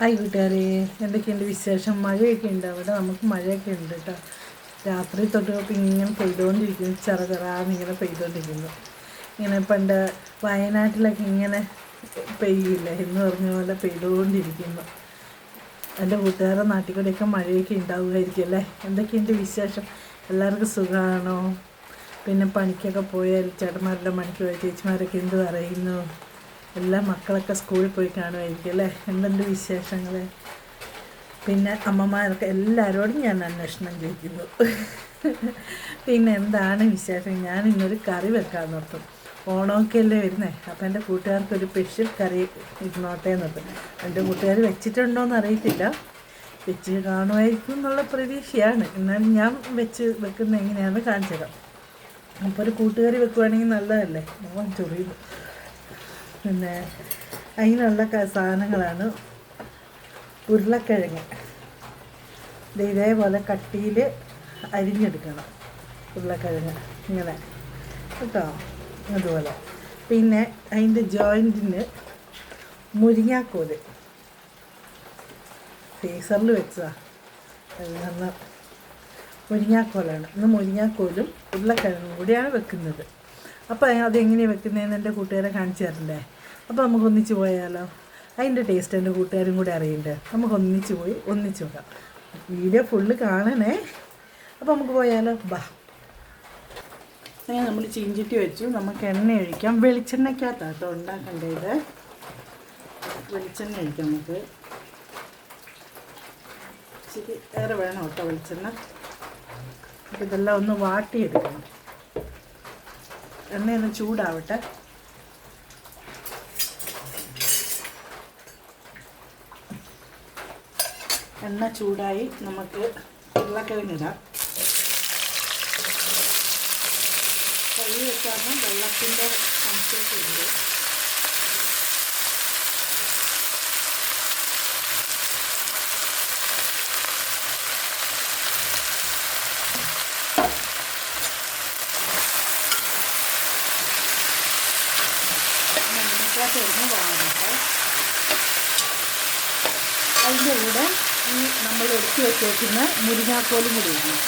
Hi കൂട്ടുകാരെ, എന്തൊക്കെയുണ്ട് വിശേഷം? മഴയൊക്കെ ഉണ്ട് അവിടെ, നമുക്ക് മഴയൊക്കെ ഉണ്ട് കേട്ടോ. രാത്രി തൊട്ട് ഇങ്ങനെ പെയ്തുകൊണ്ടിരിക്കുന്നു, ചെറുതാന്നിങ്ങനെ പെയ്തുകൊണ്ടിരിക്കുന്നു. ഇങ്ങനെ പണ്ട് വയനാട്ടിലൊക്കെ ഇങ്ങനെ പെയ്യില്ല എന്ന് പറഞ്ഞ പോലെ പെയ്തുകൊണ്ടിരിക്കുന്നു. എൻ്റെ കൂട്ടുകാരുടെ നാട്ടിൽ കൂടെയൊക്കെ മഴയൊക്കെ ഉണ്ടാവുമായിരിക്കും അല്ലേ? എന്തൊക്കെയുണ്ട് വിശേഷം? എല്ലാവർക്കും സുഖമാണോ? പിന്നെ പണിക്കൊക്കെ പോയാൽ ചേട്ടന്മാരുടെ പണിക്ക് പോയ ചേച്ചിമാരൊക്കെ എന്ത് പറയുന്നു? എല്ലാ മക്കളൊക്കെ സ്കൂളിൽ പോയി കാണുമായിരിക്കും അല്ലേ? എന്തുണ്ട് വിശേഷങ്ങൾ? പിന്നെ അമ്മമാരൊക്കെ എല്ലാവരോടും ഞാൻ അന്വേഷണം ചോദിക്കുന്നു. പിന്നെ എന്താണ് വിശേഷം? ഞാൻ ഇന്നൊരു കറി വെക്കാൻ നിർത്തും. ഓണമൊക്കെ അല്ലേ വരുന്നേ, അപ്പം എൻ്റെ കൂട്ടുകാർക്കൊരു സ്പെഷ്യൽ കറി ഇരുന്നോട്ടേ നിർത്തും. എൻ്റെ കൂട്ടുകാർ വെച്ചിട്ടുണ്ടോയെന്ന് അറിയത്തില്ല, വെച്ച് കാണുമായിരിക്കും എന്നുള്ള പ്രതീക്ഷയാണ്. എന്നാലും ഞാൻ വെക്കുന്ന എങ്ങനെയാണെന്ന് കാണിച്ചു തരാം. അപ്പോൾ ഒരു കൂട്ടുകറി വെക്കുവാണെങ്കിൽ നല്ലതല്ലേ? മോൻ ചൊറിയുന്നു. പിന്നെ അതിനുള്ള സാധനങ്ങളാണ് ഉരുളക്കിഴങ്ങ്. ഇതേപോലെ കട്ടിയിൽ അരിഞ്ഞെടുക്കണം ഉരുളക്കിഴങ്ങ്, ഇങ്ങനെ കേട്ടോ, അതുപോലെ. പിന്നെ അതിൻ്റെ ജോയിൻറ്റിന് മുരിങ്ങാക്കോല് ഫ്രീസറിൽ വെച്ചതാണ്. മുരിങ്ങാക്കോലാണ് ഇന്ന്. മുരിങ്ങാക്കോലും ഉരുളക്കിഴങ്ങും കൂടിയാണ് വെക്കുന്നത്. അപ്പോൾ അതെങ്ങനെയാണ് വെക്കുന്നതെന്ന് എൻ്റെ കൂട്ടുകാരെ കാണിച്ചു തരണ്ടേ? അപ്പോൾ നമുക്ക് ഒന്നിച്ച് പോയാലോ? അതിൻ്റെ ടേസ്റ്റ് എൻ്റെ കൂട്ടുകാരും കൂടെ അറിയണ്ടേ? നമുക്ക് ഒന്നിച്ച് പോയി ഒന്നിച്ച് നോക്കാം. വീഡിയോ ഫുള്ള് കാണണേ. അപ്പോൾ നമുക്ക് പോയാലോ? ബാ. അങ്ങനെ നമ്മൾ ചീഞ്ചട്ടി വെച്ചു. നമുക്ക് എണ്ണ ഒഴിക്കാം. വെളിച്ചെണ്ണയ്ക്കകത്താട്ടോ ഉണ്ടാക്കേണ്ടത്. വെളിച്ചെണ്ണ ഒഴിക്കാം നമുക്ക്. ഇച്ചിരി ഏറെ വേണം കേട്ടോ വെളിച്ചെണ്ണ. അപ്പോൾ ഇതെല്ലാം ഒന്ന് വാട്ടിയെടുക്കണം. എണ്ണയൊന്ന് ചൂടാവട്ടെ. എണ്ണ ചൂടായി, നമുക്ക് ഉരുളക്കിഴങ്ങിടാം. കൈ വെച്ചാൽ വെള്ളത്തിൻ്റെ സംശയമുണ്ട്. എണ്ണയ്ക്കകത്ത് വാങ്ങട്ടെ. അതിൻ്റെ കൂടെ ഈ നമ്മൾ എടുത്ത് വെച്ചേക്കുന്ന മുരിങ്ങാക്കോലും കൂടി ഇടണം.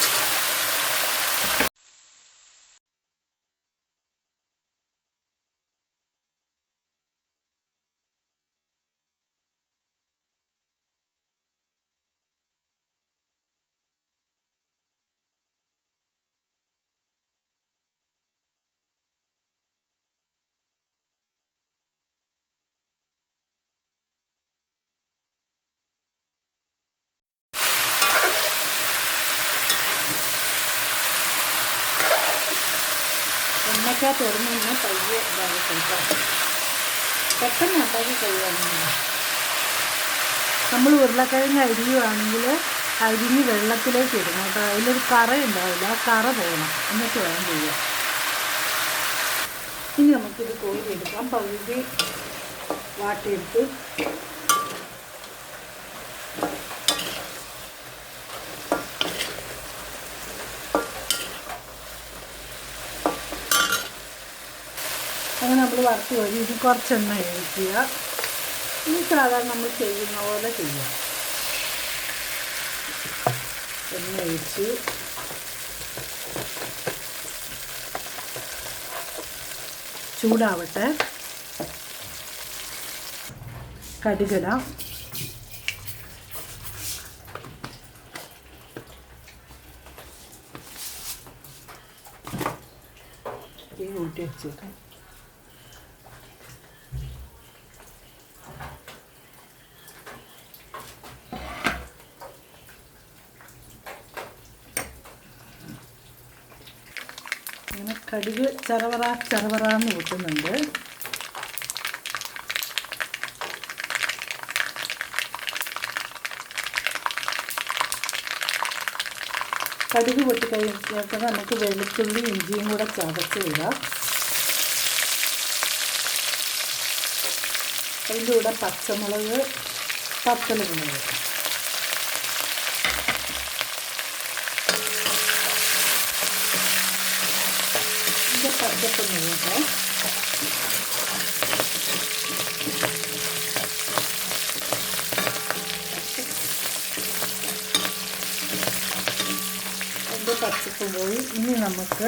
എണ്ണയ്ക്കകത്ത് തുറന്നു പയ്യെ ഇതാകട്ടെ. പെട്ടെന്ന് ഉണ്ടാക്കി കഴിയുകയാണെങ്കിൽ നമ്മൾ ഉരുളക്കിഴങ്ങ് അരിയുവാണെങ്കിൽ അരിഞ്ഞ് വെള്ളത്തിലേക്ക് ഇടണം കേട്ടോ. അതിലൊരു കറ ഉണ്ടാവില്ല, ആ കറ പോകണം, എന്നിട്ട് വേണം ചെയ്യാം. ഇനി നമുക്കിത് കോരിയെടുക്കാം. പകുതി വാട്ടിയെടുത്ത് അങ്ങനെ നമ്മൾ വറുത്ത് വരും. ഇത് കുറച്ചെണ്ണ ഒഴിക്കുക. ഇനി സാധാരണ നമ്മൾ ചെയ്യുന്ന പോലെ ചെയ്യാം. എണ്ണ ഒഴിച്ച് ചൂടാവട്ടെ. കടുകിടാം. ഈ കൂട്ടി വെച്ചേക്കാം. അങ്ങനെ കടുക് ചറവറാന്ന് കൂട്ടുന്നുണ്ട്. കടുക് പൊട്ടിക്കഴിഞ്ഞപ്പോൾ നമുക്ക് വെളുത്തുള്ളി ഇഞ്ചിയും കൂടെ ചതച്ച് ഇടാം. അതിൻ്റെ കൂടെ പച്ചമുളക്, പത്തലമുളക്, പച്ചപ്പ് നോക്കട്ടെ. പച്ചപ്പ് പോയി. ഇനി നമുക്ക്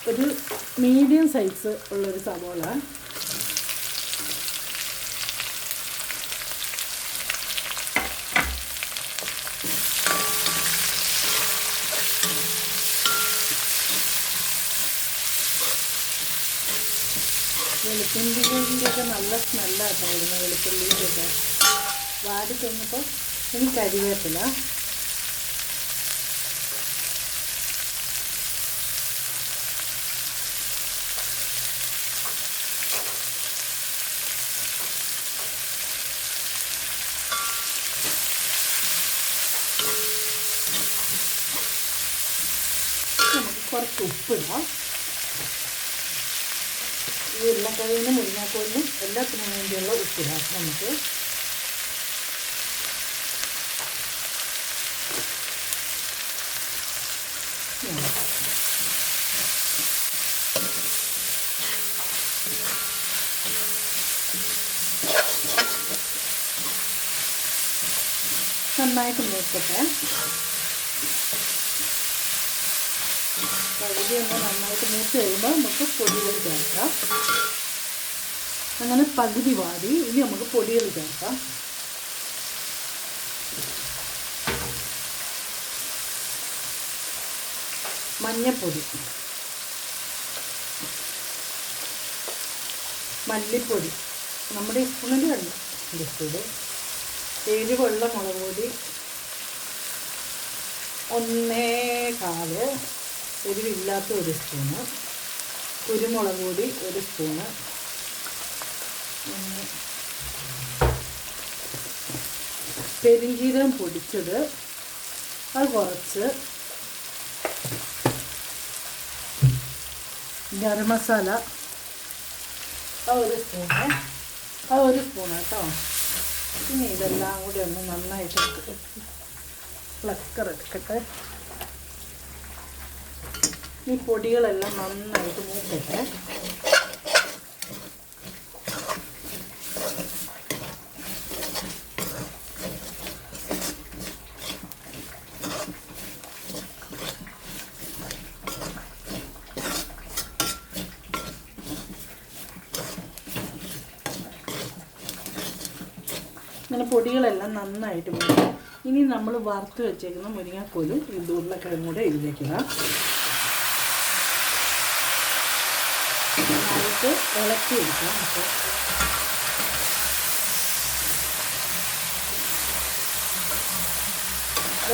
ഒരു മീഡിയം സൈസ് ഉള്ളൊരു സവോള, വെളുത്തുള്ളിൻ്റെയൊക്കെ നല്ല സ്മെല്ലാട്ടോ വരുന്ന, വെളുത്തുള്ളിൻ്റെയൊക്കെ വാടി കഴിഞ്ഞപ്പോൾ ഇനി കരിവേപ്പില, നമുക്ക് കുറച്ച് ഉപ്പിടാം. ഈ ഉരുളക്കിഴങ്ങിനും മുരിങ്ങാക്കോലിനും എല്ലാത്തിനും വേണ്ടിയുള്ള ഉപ്പിടാം നമുക്ക്. നന്നായിട്ട് മൂക്കട്ടെ. പകുതി ഒന്ന് നന്നായിട്ട് മൂത്ത് കഴിയുമ്പോൾ നമുക്ക് പൊടികൾ ചേർക്കാം. അങ്ങനെ പകുതി വാടി. ഇനി നമുക്ക് പൊടികൾ ചേർക്കാം. മഞ്ഞൾപ്പൊടി, മല്ലിപ്പൊടി നമ്മുടെ സ്പൂണിൽ വേണം, സ്പൂണ് എരിവുള്ള മുളക് പൊടി 1.25, എരിവില്ലാത്ത 1 സ്പൂണ്, കുരുമുളക് പൊടി 1 സ്പൂണ്, പെരുംജീരകം പൊടിച്ചത് അത് കുറച്ച്, ഗരം മസാല 1 സ്പൂണ്, 1 സ്പൂണ് കേട്ടോ. ഇനി ഇതെല്ലാം കൂടി ഒന്ന് നന്നായിട്ട് ഫ്ലക്കർ എടുക്കട്ടെ. ഈ പൊടികളെല്ലാം നന്നായിട്ട് മൂക്കട്ടെ. ഇങ്ങനെ പൊടികളെല്ലാം നന്നായിട്ട് മൂക്കും. ഇനി നമ്മൾ വറുത്ത് വെച്ചേക്കുന്ന മുരിങ്ങാക്കോലും ഈ ഉരുളക്കിഴങ്ങും കൂടെ ഇതിലേക്കിടാം. നന്നായിട്ട് ഇളക്കി എടുക്കാം. അപ്പോൾ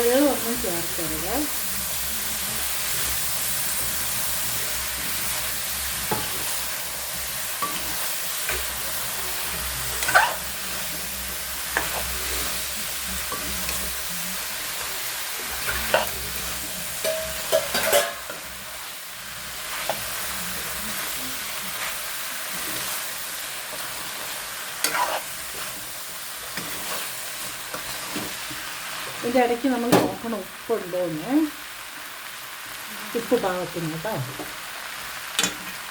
വെള്ളമൊന്നും ചേർക്കരുത്. ഇതിൻ്റെ ഇടയ്ക്ക് നമ്മൾ നോക്കണം ഉപ്പുണ്ടോയെന്ന്. ഉപ്പ് പാകത്തിന് കേട്ടോ.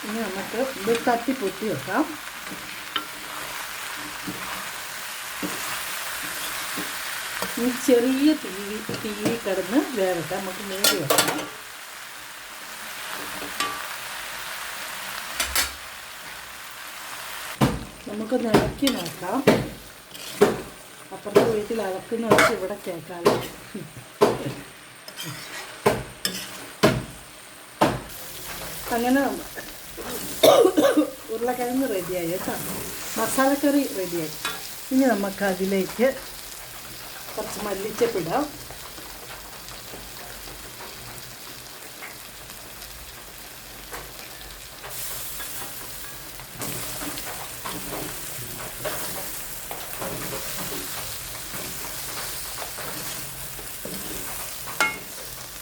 ഇനി നമുക്ക് ഇത് തട്ടി പൊട്ടി വെക്കാം. ഈ ചെറിയ തീ കിടന്ന് വേവട്ടെ. നമുക്ക് മൂടി വെക്കാം. നമുക്ക് ഇളക്കി നോക്കാം. അപ്പുറത്തെ വീട്ടിൽ അളക്കുന്ന വെച്ച് ഇവിടെ കേൾക്കാമല്ലോ. അങ്ങനെ ഉരുളക്കിഴങ്ങ് റെഡിയായി കേട്ടോ. മസാലക്കറി റെഡിയായി. ഇനി നമുക്ക് അതിലേക്ക് കുറച്ച് മല്ലിച്ചപ്പിടാം.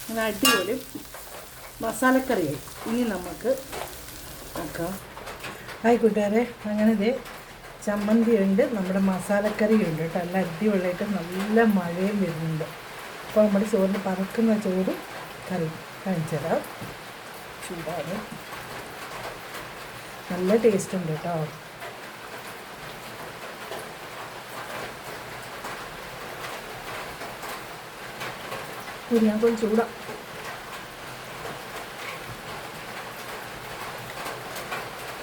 അങ്ങനെ അടിപൊളി മസാലക്കറിയായി. ഇനി നമുക്ക് നോക്കാം. ഹായ് കൂട്ടുകാരെ, അങ്ങനെ ഇത് ചമ്മന്തി ഉണ്ട്, നമ്മുടെ മസാലക്കറി ഉണ്ട് കേട്ടോ. നല്ല അടിപൊളിയായിട്ട് നല്ല മഴയും വരുന്നുണ്ട്. അപ്പോൾ നമ്മുടെ ചോറിന് പറക്കുന്ന ചോറ് കറി കാണിച്ചു തരാം. ചൂടാണ്, നല്ല ടേസ്റ്റ് ഉണ്ട് കേട്ടോ. മുരിങ്ങാക്കോൽ ചൂടാ.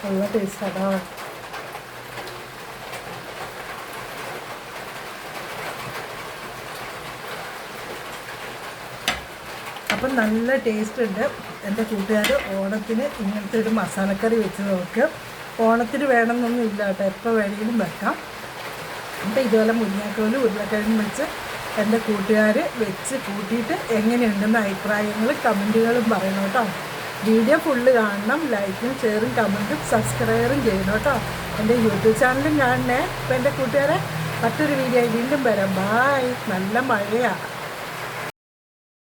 നല്ല ടേസ്റ്റാടാ. അപ്പം നല്ല ടേസ്റ്റ് ഉണ്ട്. എൻ്റെ കൂട്ടുകാർ ഓണത്തിന് ഇങ്ങനത്തെ ഒരു മസാലക്കറി വെച്ച് നോക്ക്. ഓണത്തിന് വേണമെന്നൊന്നും ഇല്ല കേട്ടോ, എപ്പോൾ വേണമെങ്കിലും വെക്കാം. അപ്പം ഇതുപോലെ മുരിങ്ങാക്കോലും ഉരുളക്കിഴങ്ങും വെച്ച് എൻ്റെ കൂട്ടുകാർ വെച്ച് കൂട്ടിയിട്ട് എങ്ങനെയുണ്ടെന്ന് അഭിപ്രായങ്ങളും കമൻറ്റുകളും പറയണം കേട്ടോ. വീഡിയോ ഫുള്ള് കാണണം. ലൈക്കും ഷെയറും കമൻറ്റും സബ്സ്ക്രൈബും ചെയ്യണം കേട്ടോ. എൻ്റെ യൂട്യൂബ് ചാനലും കാണണേ. അപ്പോൾ എൻ്റെ കൂട്ടുകാരെ മറ്റൊരു വീഡിയോ വീണ്ടും വരാം. ബായ്. നല്ല മഴയാണ്.